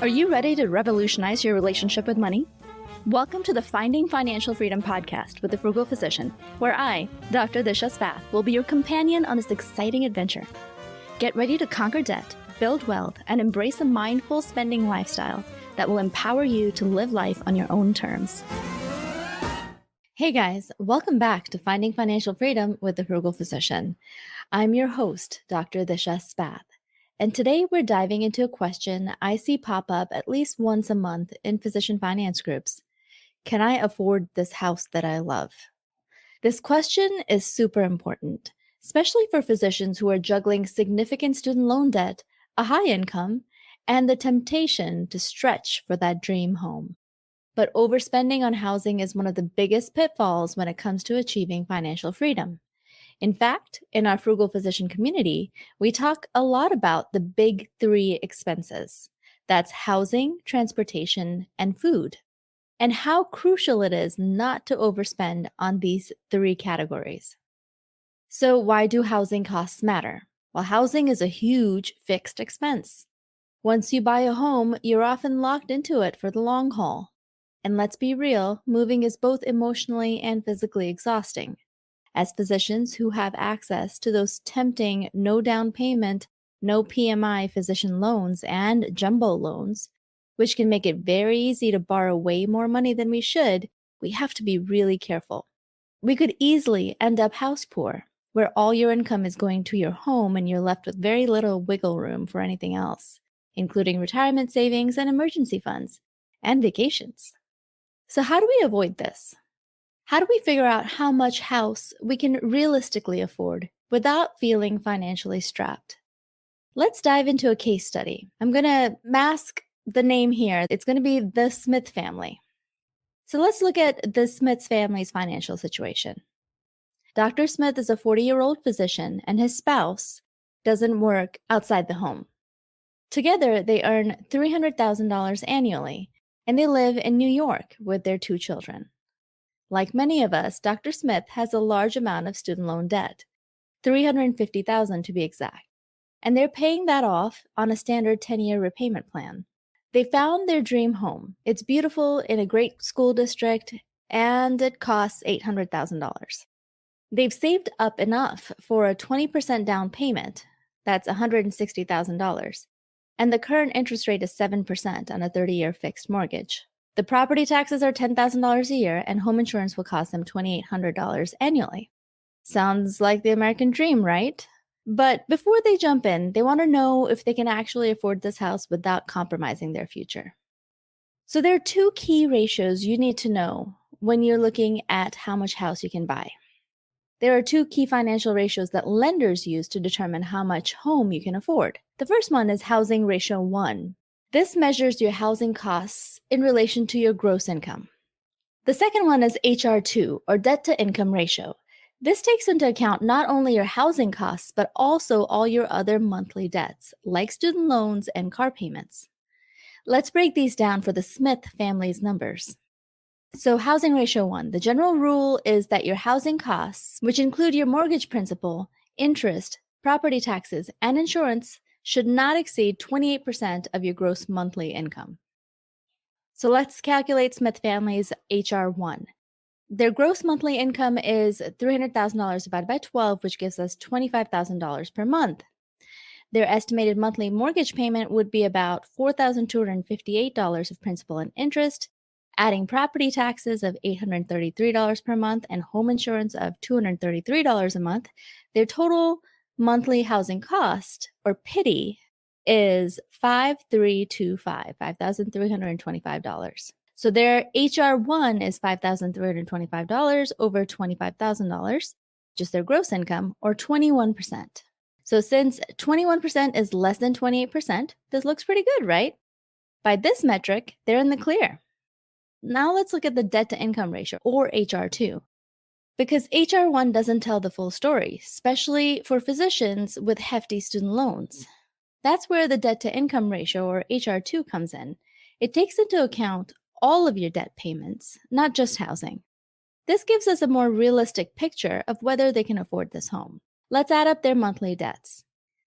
Are you ready to revolutionize your relationship with money? Welcome to the Finding Financial Freedom podcast with the Frugal Physician, where I, Dr. Disha Spath, will be your companion on this exciting adventure. Get ready to conquer debt, build wealth, and embrace a mindful spending lifestyle that will empower you to live life on your own terms. Hey guys, welcome back to Finding Financial Freedom with the Frugal Physician. I'm your host, Dr. Disha Spath. And today we're diving into a question I see pop up at least once a month in physician finance groups. Can I afford this house that I love? This question is super important, especially for physicians who are juggling significant student loan debt, a high income, and the temptation to stretch for that dream home. But overspending on housing is one of the biggest pitfalls when it comes to achieving financial freedom. In fact, in our Frugal Physician community, we talk a lot about the big three expenses. That's housing, transportation, and food, and how crucial it is not to overspend on these three categories. So why do housing costs matter? Well, housing is a huge fixed expense. Once you buy a home, you're often locked into it for the long haul. And let's be real, moving is both emotionally and physically exhausting. As physicians who have access to those tempting no down payment, no PMI physician loans and jumbo loans, which can make it very easy to borrow way more money than we should, we have to be really careful. We could easily end up house poor, where all your income is going to your home and you're left with very little wiggle room for anything else, including retirement savings and emergency funds, and vacations. So how do we avoid this? How do we figure out how much house we can realistically afford without feeling financially strapped? Let's dive into a case study. I'm going to mask the name here. It's going to be the Smith family. So let's look at the Smith family's financial situation. Dr. Smith is a 40-year-old physician, and his spouse doesn't work outside the home. Together, they earn $300,000 annually, and they live in New York with their two children. Like many of us, Dr. Smith has a large amount of student loan debt, $350,000 to be exact, and they're paying that off on a standard 10-year repayment plan. They found their dream home. It's beautiful in a great school district, and it costs $800,000. They've saved up enough for a 20% down payment, that's $160,000, and the current interest rate is 7% on a 30-year fixed mortgage. The property taxes are $10,000 a year, and home insurance will cost them $2,800 annually. Sounds like the American dream, right? But before they jump in, they want to know if they can actually afford this house without compromising their future. So there are two key ratios you need to know when you're looking at how much house you can buy. There are two key financial ratios that lenders use to determine how much home you can afford. The first one is housing ratio 1. This measures your housing costs in relation to your gross income. The second one is HR2, or debt to income ratio. This takes into account not only your housing costs, but also all your other monthly debts, like student loans and car payments. Let's break these down for the Smith family's numbers. So housing ratio 1, the general rule is that your housing costs, which include your mortgage principal, interest, property taxes, and insurance, should not exceed 28% of your gross monthly income. So let's calculate Smith family's HR1. Their gross monthly income is $300,000 divided by 12, which gives us $25,000 per month. Their estimated monthly mortgage payment would be about $4,258 of principal and interest, adding property taxes of $833 per month and home insurance of $233 a month. Their total monthly housing cost, or PITI, is $5,325. So their HR1 is $5,325 over $25,000, just their gross income, or 21%. So since 21% is less than 28%, this looks pretty good, right? By this metric, they're in the clear. Now let's look at the debt to income ratio, or HR2. Because HR1 doesn't tell the full story, especially for physicians with hefty student loans. That's where the debt to income ratio, or HR2, comes in. It takes into account all of your debt payments, not just housing. This gives us a more realistic picture of whether they can afford this home. Let's add up their monthly debts.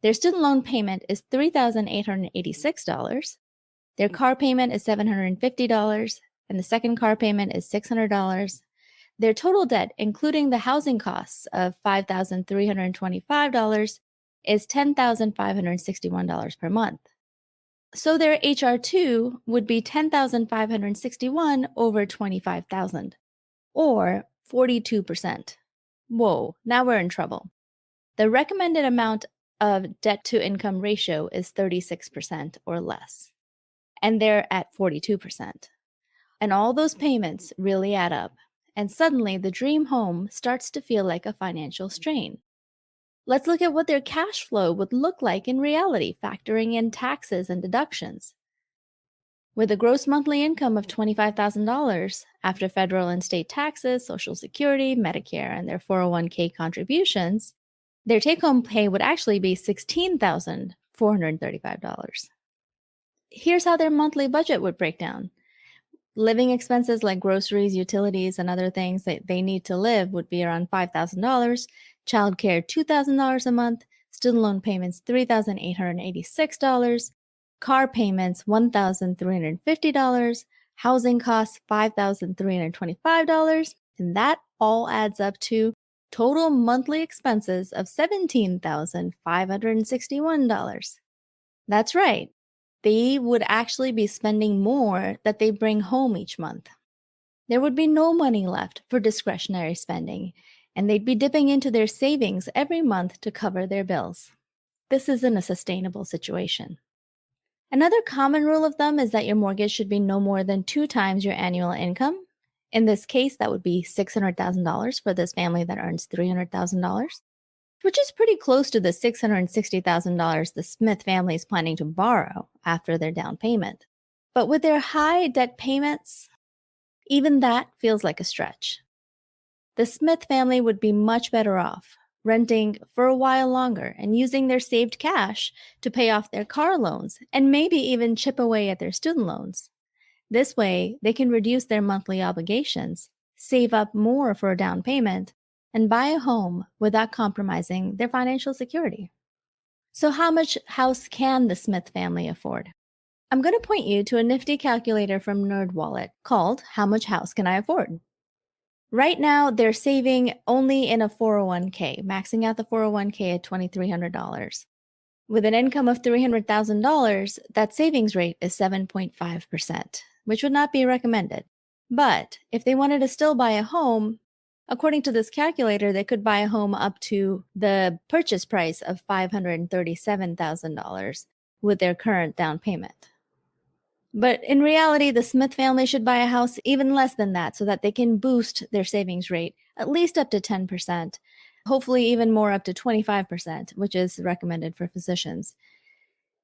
Their student loan payment is $3,886. Their car payment is $750, and the second car payment is $600. Their total debt, including the housing costs of $5,325, is $10,561 per month. So their HR2 would be $10,561 over $25,000, or 42%. Whoa, now we're in trouble. The recommended amount of debt-to-income ratio is 36% or less, and they're at 42%. And all those payments really add up, and suddenly the dream home starts to feel like a financial strain. Let's look at what their cash flow would look like in reality, factoring in taxes and deductions. With a gross monthly income of $25,000 after federal and state taxes, Social Security, Medicare, and their 401k contributions, their take-home pay would actually be $16,435. Here's how their monthly budget would break down. Living expenses like groceries, utilities, and other things that they need to live would be around $5,000, childcare $2,000 a month, student loan payments $3,886, car payments $1,350, housing costs $5,325, and that all adds up to total monthly expenses of $17,561. That's right. They would actually be spending more that they bring home each month. There would be no money left for discretionary spending, and they'd be dipping into their savings every month to cover their bills. This isn't a sustainable situation. Another common rule of thumb is that your mortgage should be no more than 2 times your annual income. In this case, that would be $600,000 for this family that earns $300,000. Which is pretty close to the $660,000 the Smith family is planning to borrow after their down payment. But with their high debt payments, even that feels like a stretch. The Smith family would be much better off renting for a while longer and using their saved cash to pay off their car loans and maybe even chip away at their student loans. This way, they can reduce their monthly obligations, save up more for a down payment, and buy a home without compromising their financial security. So how much house can the Smith family afford? I'm going to point you to a nifty calculator from NerdWallet called How Much House Can I Afford? Right now, they're saving only in a 401k, maxing out the 401k at $2,300. With an income of $300,000, that savings rate is 7.5%, which would not be recommended. But if they wanted to still buy a home, according to this calculator, they could buy a home up to the purchase price of $537,000 with their current down payment. But in reality, the Smith family should buy a house even less than that so that they can boost their savings rate at least up to 10%, hopefully even more up to 25%, which is recommended for physicians.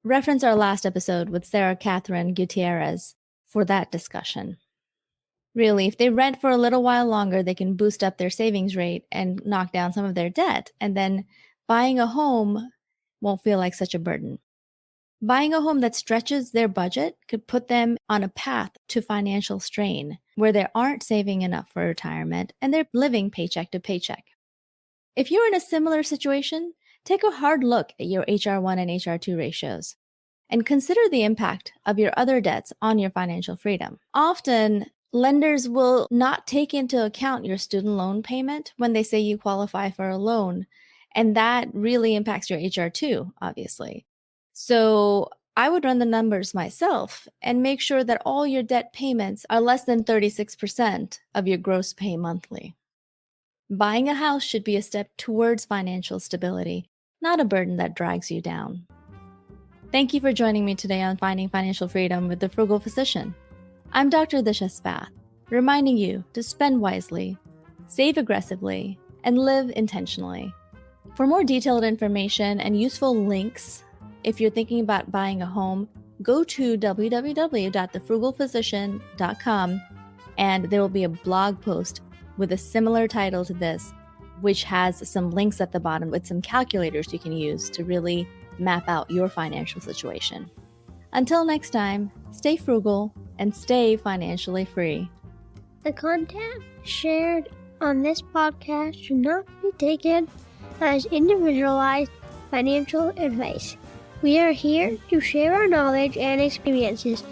Reference our last episode with Sarah Catherine Gutierrez for that discussion. Really, if they rent for a little while longer, they can boost up their savings rate and knock down some of their debt. And then buying a home won't feel like such a burden. Buying a home that stretches their budget could put them on a path to financial strain where they aren't saving enough for retirement and they're living paycheck to paycheck. If you're in a similar situation, take a hard look at your HR1 and HR2 ratios and consider the impact of your other debts on your financial freedom. Often, lenders will not take into account your student loan payment when they say you qualify for a loan, and that really impacts your HR2, obviously. So I would run the numbers myself and make sure that all your debt payments are less than 36% of your gross pay monthly. Buying a house should be a step towards financial stability, not a burden that drags you down. Thank you for joining me today on Finding Financial Freedom with the Frugal Physician. I'm Dr. Disha Spath, reminding you to spend wisely, save aggressively, and live intentionally. For more detailed information and useful links, if you're thinking about buying a home, go to www.thefrugalphysician.com, and there will be a blog post with a similar title to this, which has some links at the bottom with some calculators you can use to really map out your financial situation. Until next time, stay frugal and stay financially free. The content shared on this podcast should not be taken as individualized financial advice. We are here to share our knowledge and experiences,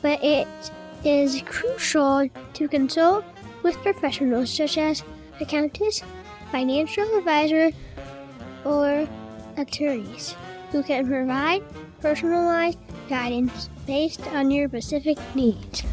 but it is crucial to consult with professionals such as accountants, financial advisors, or attorneys who can provide personalized guidance based on your specific needs.